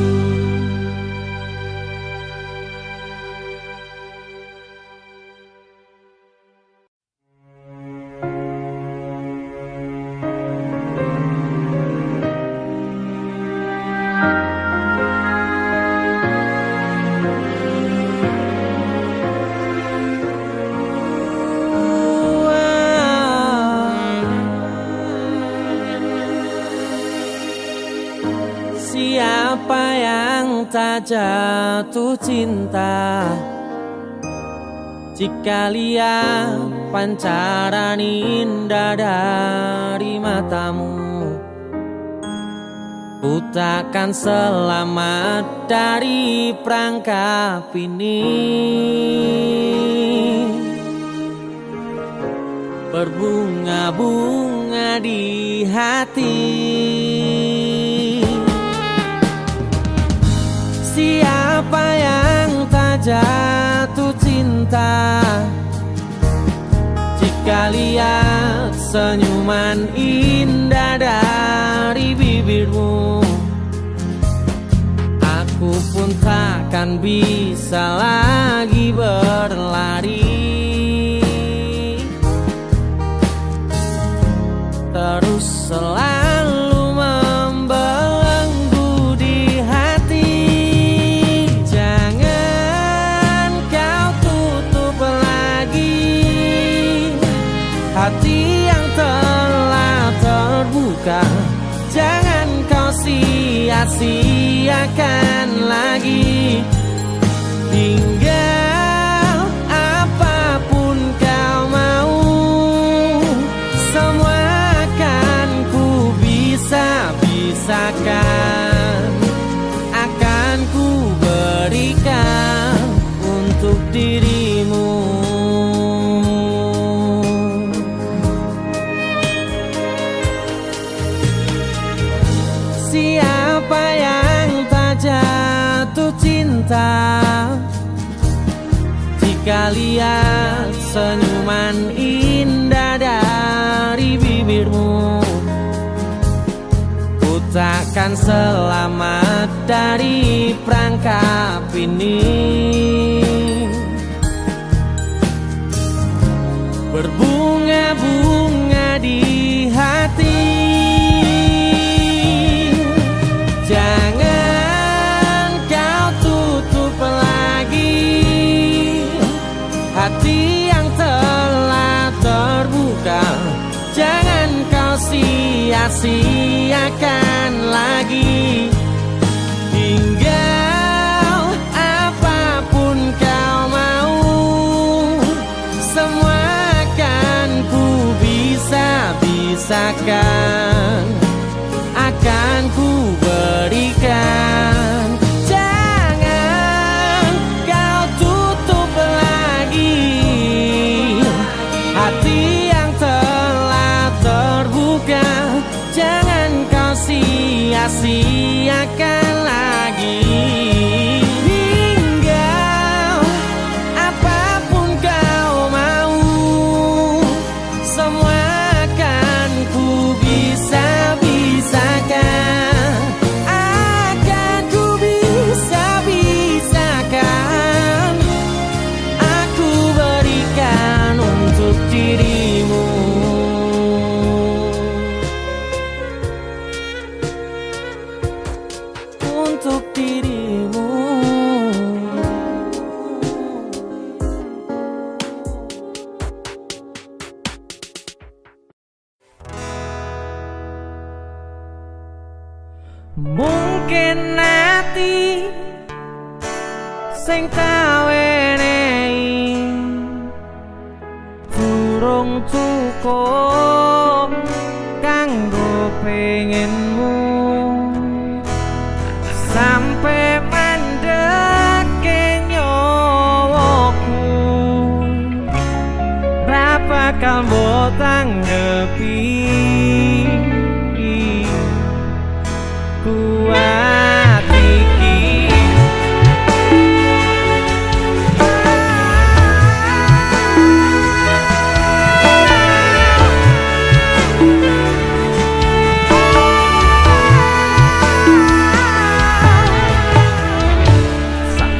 Siapa yang tak jatuh cinta jika lihat pancaran indah dari matamu? Ku takkan selamat dari perangkap ini. Berbunga-bunga di hati. Siapa yang tak jatuh cinta jika lihat senyuman indah dari bibirmu? Aku pun takkan bisa lagi berlari, terus selalu membelenggu di hati. Jangan kau tutup lagi hati yang telah terbuka. Jangan kau sia-siakan lagi. Hingga apapun kau mau, semua akan ku bisa-bisakan. Akan ku berikan untuk dirimu. Siapa yang tak jatuh cinta jika lihat senyuman indah dari bibirmu? Ku takkan selamat dari perangkap ini. Berbunga-bunga di hati. Jangan kau tutup lagi hati yang telah terbuka. Jangan kau sia-siakan lagi. Hingga akan ku berikan. Jangan kau tutup lagi hati yang telah terbuka. Jangan kau sia-siakan lagi. Hingga apapun kau mau, semua akan ku bisa-bisakan. Akan ku bisa-bisakan. Aku berikan untuk dirimu. Untuk dirimu. Mungkin nanti sing tau enehi durung cukup kanggo pengenmu. Sampai mandek nyawaku ra bakal mbok tanggepi. Kuat iki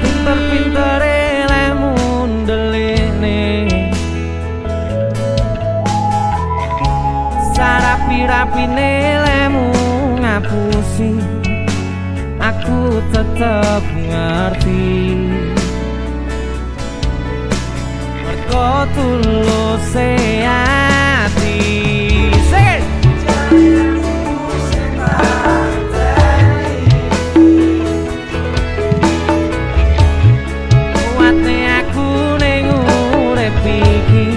pinter-pintere lemu ndelikne, sarapi-rapine lemu ngapusi. Aku tetep ngerti mergo tuluse ati. Kuatne aku ning urip iki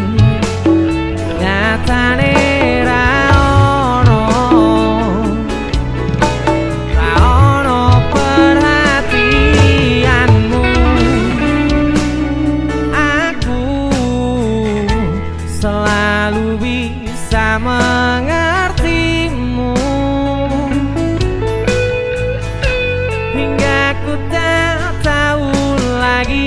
nyatane ra ono perhatianmu. Aku selalu bisa mengertimu hingga ku tak tahu lagi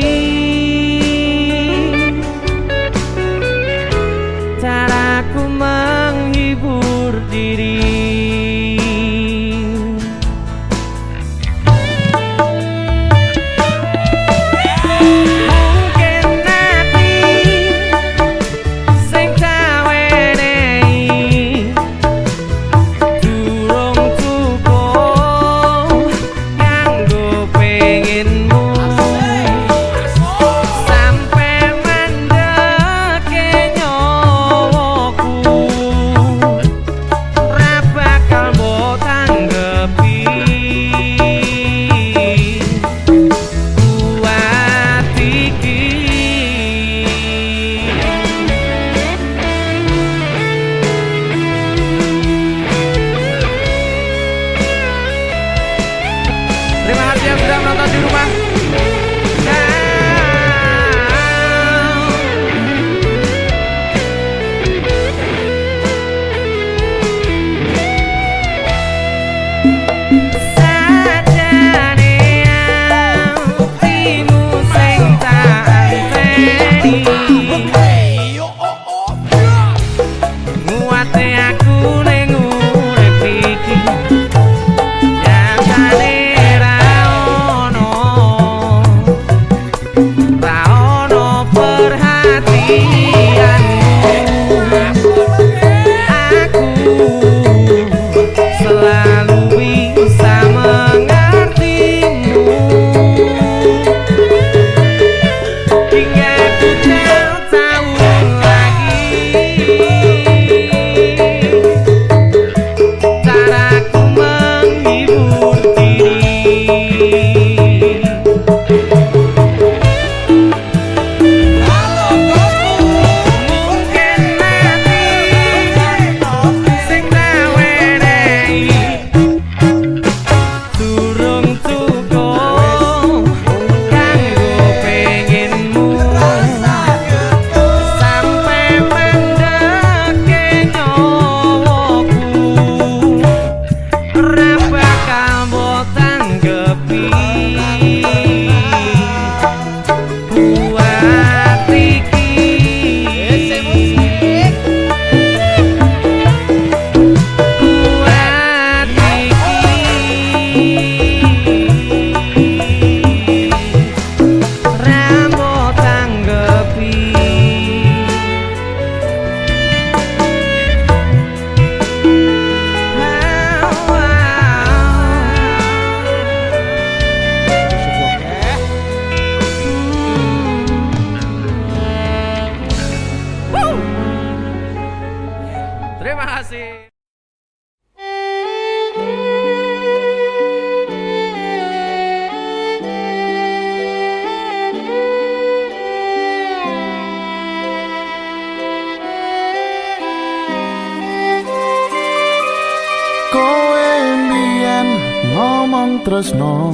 tresno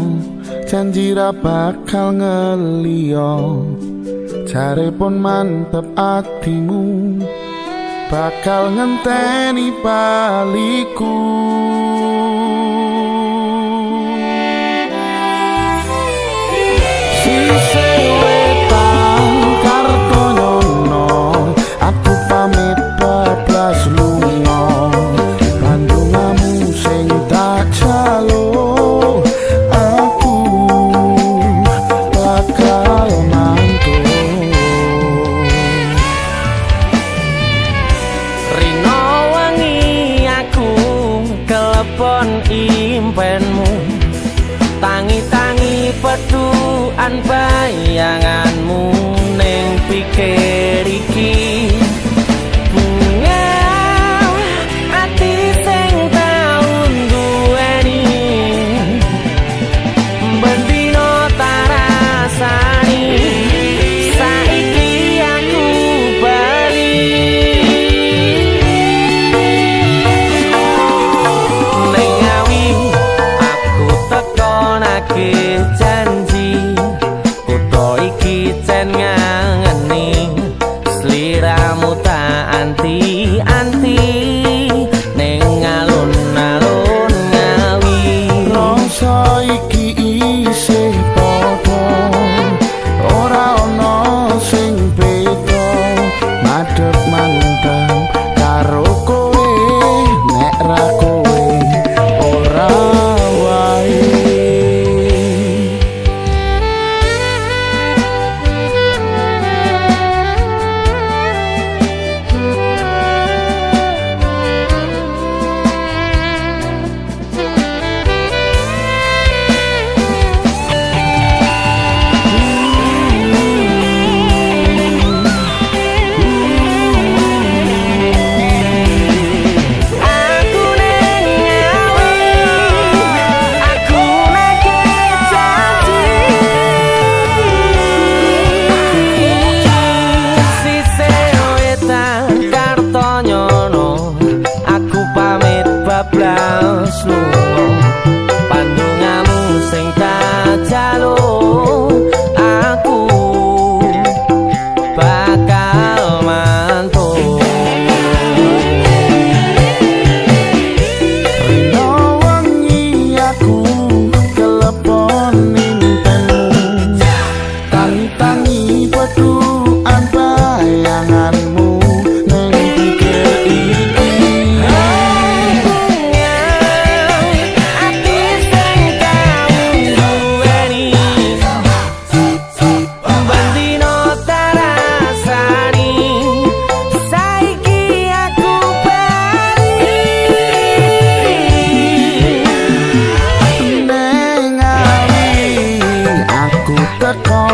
janji ra bakal ngeliyo jare pun mantep atimu bakal ngenteni baliku sise wetan Kartonyono aku pamit bablas lunga kandungamu sing tak jalo aku bakal mantul Rino wangi aku kelepon impenmu tangi-tangi peduan bayanganmu ning pikir iki bunga ati sing tau duweni bendino tarasani saiki aku bali ning ngawi aku tekonake janji kutho iki cen ngangeni sliramu tak anti-anti ning alun-alun ngawi rasa iki isih padha ora ana sing beda madhep mandang karo kowe nek ra kowe ora wae aku ning ngawi aku neke janji sise wetan Kartonyono aku pamit bablas lunga pandungamu sing tak jalo aku bakal mantul Rino wangi aku kelepon impenmu tangi-tangi peduan bayanganmu ning pikir iki ati sing tau duweni bendino tarasani saiki aku bali Neng ali aku teko